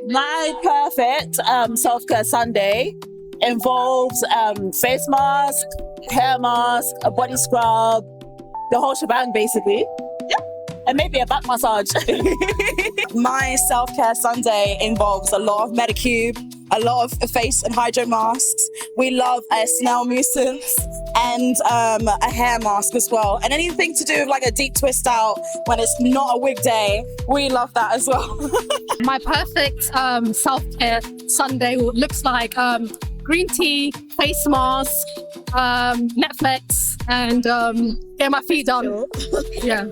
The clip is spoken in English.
My perfect self-care Sunday involves face mask, hair mask, a body scrub, the whole shebang basically. And maybe a back massage. My self-care Sunday involves a lot of Medicube, a lot of face and hydro masks. We love snail mucins and a hair mask as well. And anything to do with like a deep twist out when it's not a wig day, we love that as well. My perfect self-care Sunday looks like green tea, face mask, Netflix, and get my feet done. Yeah.